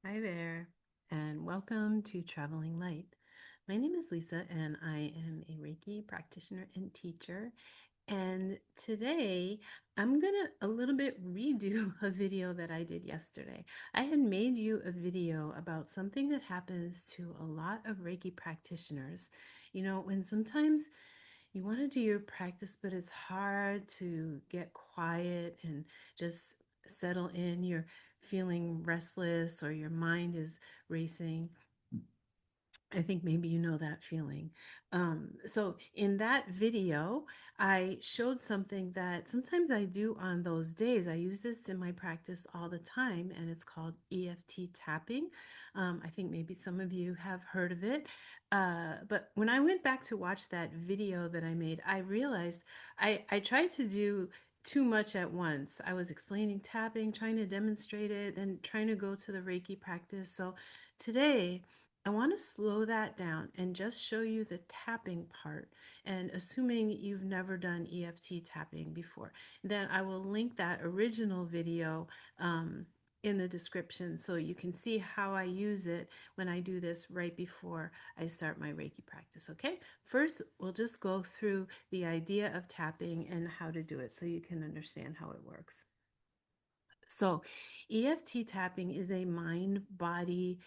Hi there, and welcome to Traveling Light. My name is Lisa, and I am a Reiki practitioner and teacher. And today I'm gonna a little bit redo a video that I did yesterday. I had made you a video about something that happens to a lot of Reiki practitioners. When sometimes you want to do your practice, but it's hard to get quiet and just settle in. You're feeling restless or your mind is racing. I think maybe you know that feeling. So in that video, I showed something that sometimes I do on those days. I use this in my practice all the time, and it's called EFT tapping. I think maybe some of you have heard of it. But when I went back to watch that video that I made, I realized I tried to do too much at once. I was explaining tapping, trying to demonstrate it, then trying to go to the Reiki practice. So today, I want to slow that down and just show you the tapping part. And assuming you've never done EFT tapping before, then I will link that original video in the description so you can see how I use it when I do this right before I start my Reiki practice. Okay, first we'll just go through the idea of tapping and how to do it so you can understand how it works. So, EFT tapping is a mind body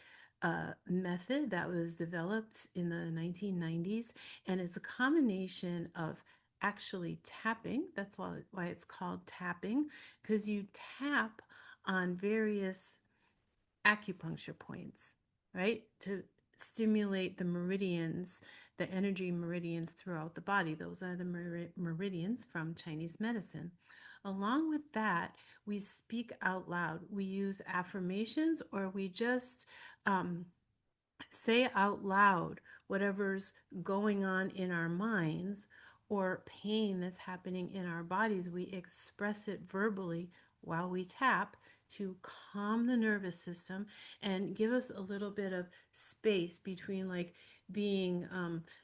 method that was developed in the 1990s, and it's a combination of actually tapping. That's why it's called tapping, because you tap on various acupuncture points, right? To stimulate the meridians, the energy meridians throughout the body. Those are the meridians from Chinese medicine. Along with that, we speak out loud. We use affirmations or we just um, say out loud whatever's going on in our minds or pain that's happening in our bodies. We express it verbally while we tap to calm the nervous system and give us a little bit of space between like being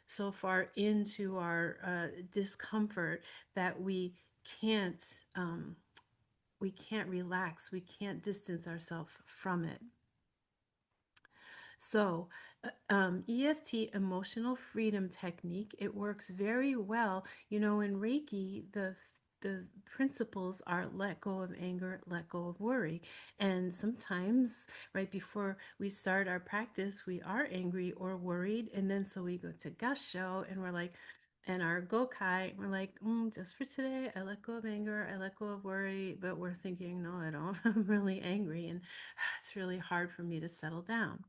so far into our discomfort that can't we can't relax, we can't distance ourselves from it. So, EFT, emotional freedom technique, it works very well. In Reiki, the principles are let go of anger, let go of worry. And sometimes, right before we start our practice, we are angry or worried. And then so we go to Gasho and we're like, and our Gokai, we're like, just for today, I let go of anger, I let go of worry. But we're thinking, no, I don't. I'm really angry. And it's really hard for me to settle down.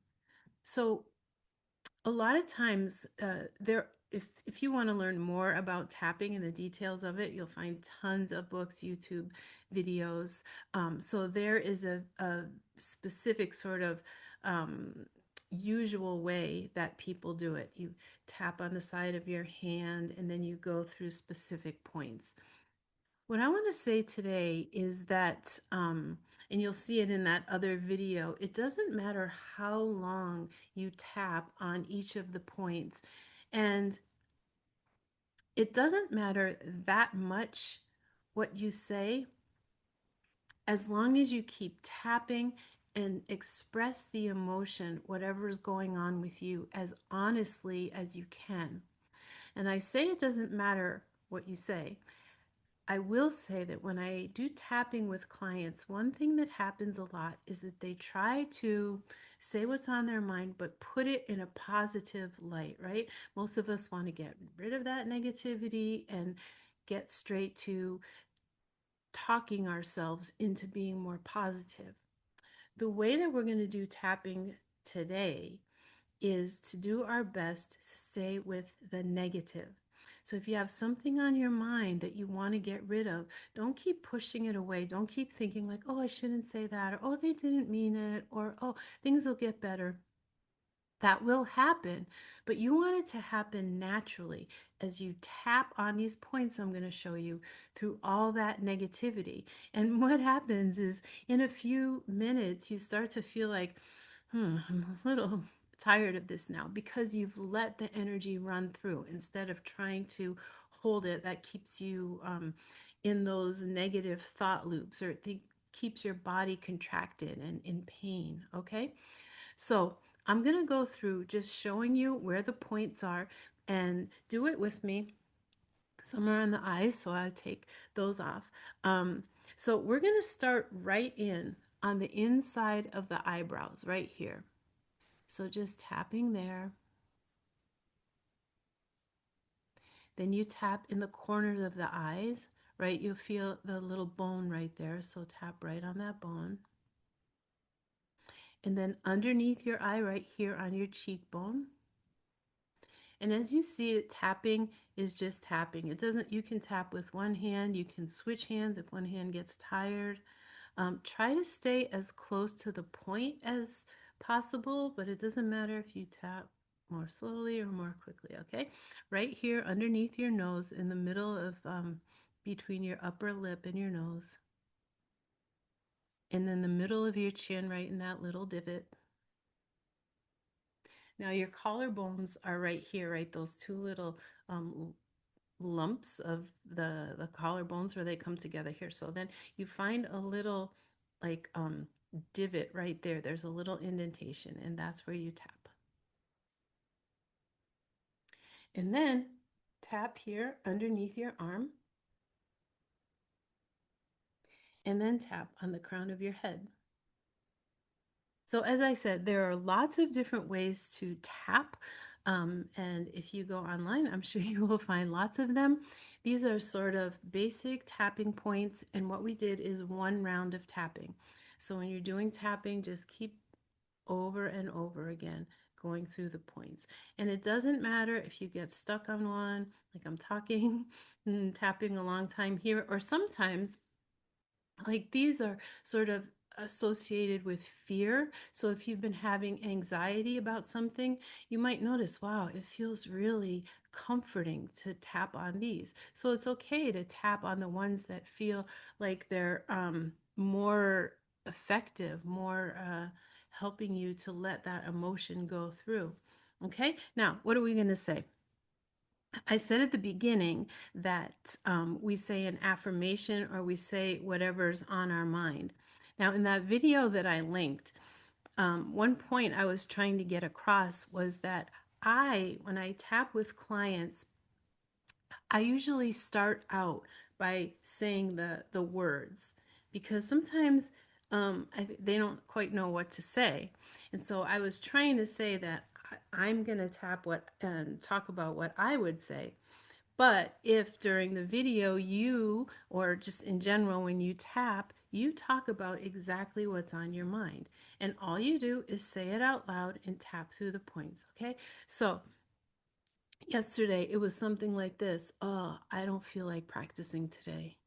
So a lot of times, if you want to learn more about tapping and the details of it, you'll find tons of books, YouTube videos. So there is a specific sort of usual way that people do it. You tap on the side of your hand and then you go through specific points. What I want to say today is that, and you'll see it in that other video, it doesn't matter how long you tap on each of the points. And it doesn't matter that much what you say, as long as you keep tapping and express the emotion, whatever is going on with you, as honestly as you can. And I say it doesn't matter what you say. I will say that when I do tapping with clients, one thing that happens a lot is that they try to say what's on their mind, but put it in a positive light, right? Most of us want to get rid of that negativity and get straight to talking ourselves into being more positive. The way that we're going to do tapping today is to do our best to stay with the negative. So if you have something on your mind that you want to get rid of, don't keep pushing it away. Don't keep thinking like, oh, I shouldn't say that, or oh, they didn't mean it, or oh, things will get better. That will happen, but you want it to happen naturally as you tap on these points I'm going to show you through all that negativity. And what happens is in a few minutes, you start to feel like, I'm a little tired of this now because you've let the energy run through instead of trying to hold it. That keeps you in those negative thought loops or keeps your body contracted and in pain. Okay. So I'm going to go through just showing you where the points are and do it with me. Some are on the eyes, so I'll take those off. Um, so we're going to start right in on the inside of the eyebrows, right here. So just tapping there. Then you tap in the corners of the eyes, right? You'll feel the little bone right there. So tap right on that bone. And then underneath your eye, right here on your cheekbone. And as you see it, tapping is just tapping. It doesn't, you can tap with one hand, you can switch hands if one hand gets tired. Try to stay as close to the point as possible, but it doesn't matter if you tap more slowly or more quickly, okay? Right here underneath your nose, in the middle of between your upper lip and your nose. And then the middle of your chin, right in that little divot. Now your collarbones are right here, right? Those two little lumps of the collarbones where they come together here. So then you find a little like divot right there. There's a little indentation, and that's where you tap. And then tap here underneath your arm, and then tap on the crown of your head. So as I said, there are lots of different ways to tap. And if you go online, I'm sure you will find lots of them. These are sort of basic tapping points. And what we did is one round of tapping. So when you're doing tapping, just keep over and over again going through the points. And it doesn't matter if you get stuck on one, like I'm talking and tapping a long time here, or sometimes like these are sort of associated with fear. So if you've been having anxiety about something, you might notice, wow, it feels really comforting to tap on these. So it's okay to tap on the ones that feel like they're more effective, more helping you to let that emotion go through. Okay, now what are we going to say? I said at the beginning that we say an affirmation or we say whatever's on our mind. Now, in that video that I linked, one point I was trying to get across was that when I tap with clients, I usually start out by saying the words because sometimes they don't quite know what to say. And so I was trying to say that I'm going to tap what and talk about what I would say. But if during the video you, or just in general, when you tap, you talk about exactly what's on your mind. And all you do is say it out loud and tap through the points. Okay. So yesterday it was something like this. Oh, I don't feel like practicing today.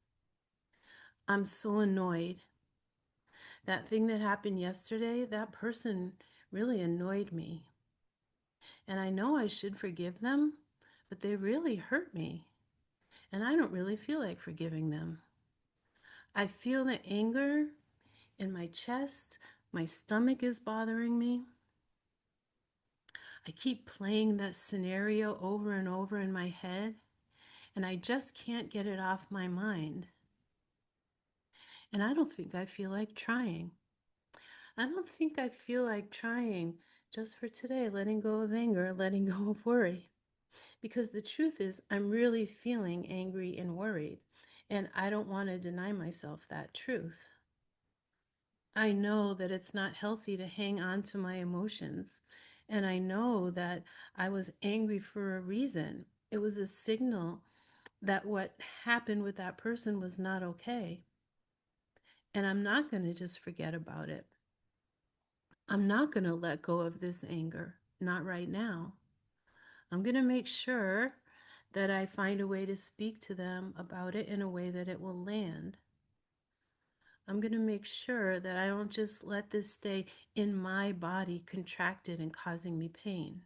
I'm so annoyed. That thing that happened yesterday, that person really annoyed me. And I know I should forgive them, but they really hurt me. And I don't really feel like forgiving them. I feel the anger in my chest. My stomach is bothering me. I keep playing that scenario over and over in my head, and I just can't get it off my mind. And I don't think I feel like trying. I don't think I feel like trying just for today, letting go of anger, letting go of worry. Because the truth is, I'm really feeling angry and worried, and I don't want to deny myself that truth. I know that it's not healthy to hang on to my emotions. And I know that I was angry for a reason. It was a signal that what happened with that person was not okay. And I'm not going to just forget about it. I'm not going to let go of this anger. Not right now. I'm going to make sure that I find a way to speak to them about it in a way that it will land. I'm going to make sure that I don't just let this stay in my body contracted and causing me pain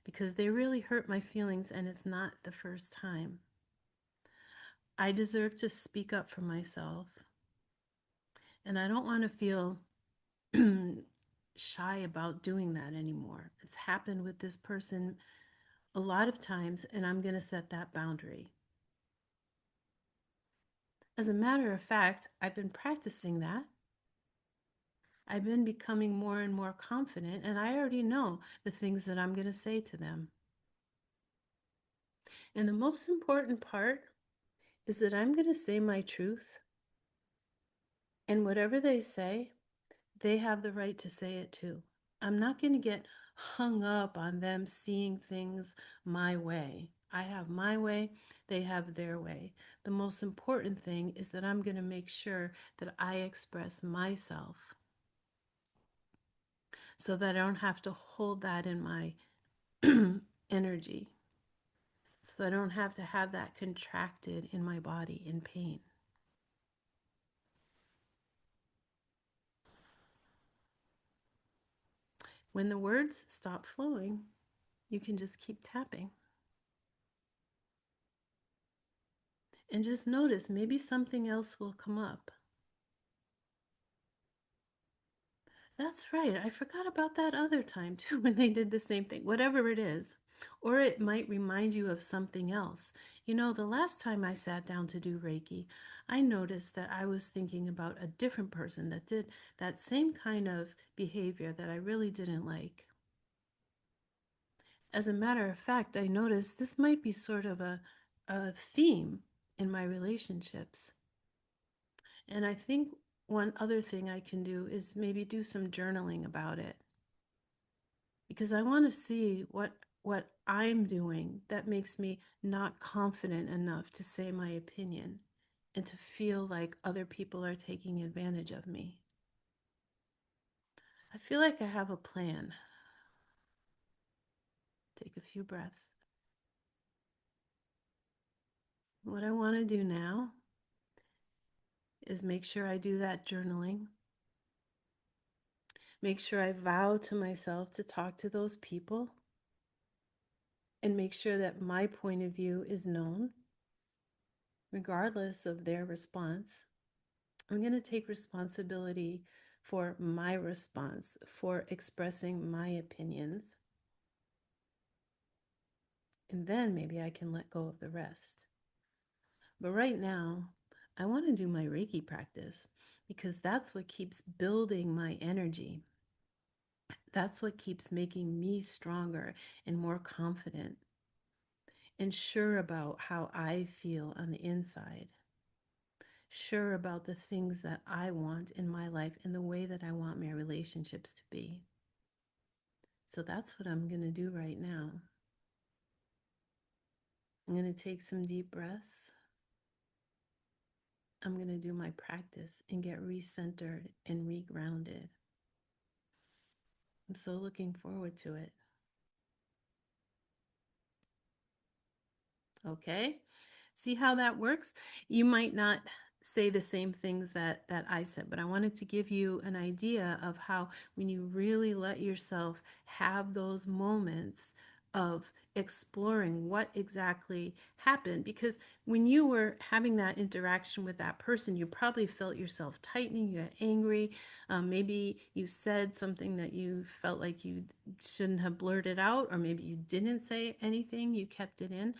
because they really hurt my feelings and it's not the first time. I deserve to speak up for myself and I don't want to feel shy about doing that anymore. It's happened with this person a lot of times and I'm going to set that boundary. As a matter of fact, I've been practicing that. I've been becoming more and more confident, and I already know the things that I'm going to say to them. And the most important part is that I'm going to say my truth, and whatever they say, they have the right to say it too. I'm not going to get hung up on them seeing things my way. I have my way, they have their way. The most important thing is that I'm going to make sure that I express myself so that I don't have to hold that in my energy, so I don't have to have that contracted in my body in pain. When the words stop flowing, you can just keep tapping. And just notice maybe something else will come up. That's right. I forgot about that other time too when they did the same thing, whatever it is. Or it might remind you of something else. You know, the last time I sat down to do Reiki, I noticed that I was thinking about a different person that did that same kind of behavior that I really didn't like. As a matter of fact, I noticed this might be sort of a theme in my relationships. And I think one other thing I can do is maybe do some journaling about it, because I want to see what I'm doing that makes me not confident enough to say my opinion and to feel like other people are taking advantage of me. I feel like I have a plan. Take a few breaths. What I want to do now is make sure I do that journaling. Make sure I vow to myself to talk to those people and make sure that my point of view is known, regardless of their response. I'm going to take responsibility for my response, for expressing my opinions. And then maybe I can let go of the rest. But right now, I want to do my Reiki practice because that's what keeps building my energy. That's what keeps making me stronger and more confident and sure about how I feel on the inside. Sure about the things that I want in my life and the way that I want my relationships to be. So that's what I'm going to do right now. I'm going to take some deep breaths. I'm going to do my practice and get recentered and regrounded. I'm so looking forward to it. Okay? See how that works? You might not say the same things that I said, but I wanted to give you an idea of how when you really let yourself have those moments of exploring what exactly happened, because when you were having that interaction with that person, you probably felt yourself tightening, you got angry, maybe you said something that you felt like you shouldn't have blurted out, or maybe you didn't say anything, you kept it in.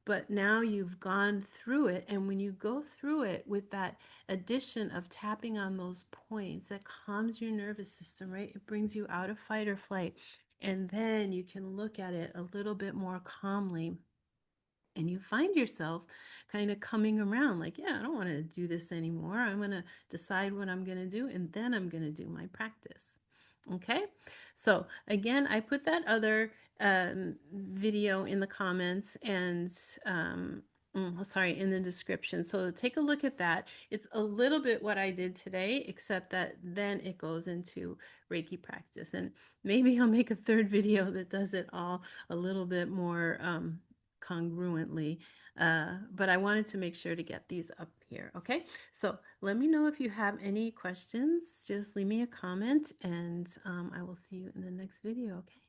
But now you've gone through it, and when you go through it with that addition of tapping on those points, that calms your nervous system, right? It brings you out of fight or flight, and then you can look at it a little bit more calmly, and you find yourself kind of coming around like, yeah, I don't want to do this anymore. I'm going to decide what I'm going to do, and then I'm going to do my practice. Okay, so again, I put that other video in the comments and sorry, in the description. So take a look at that. It's a little bit what I did today, except that then it goes into Reiki practice. And maybe I'll make a third video that does it all a little bit more congruently. But I wanted to make sure to get these up here. Okay, so let me know if you have any questions. Just leave me a comment, and I will see you in the next video. Okay.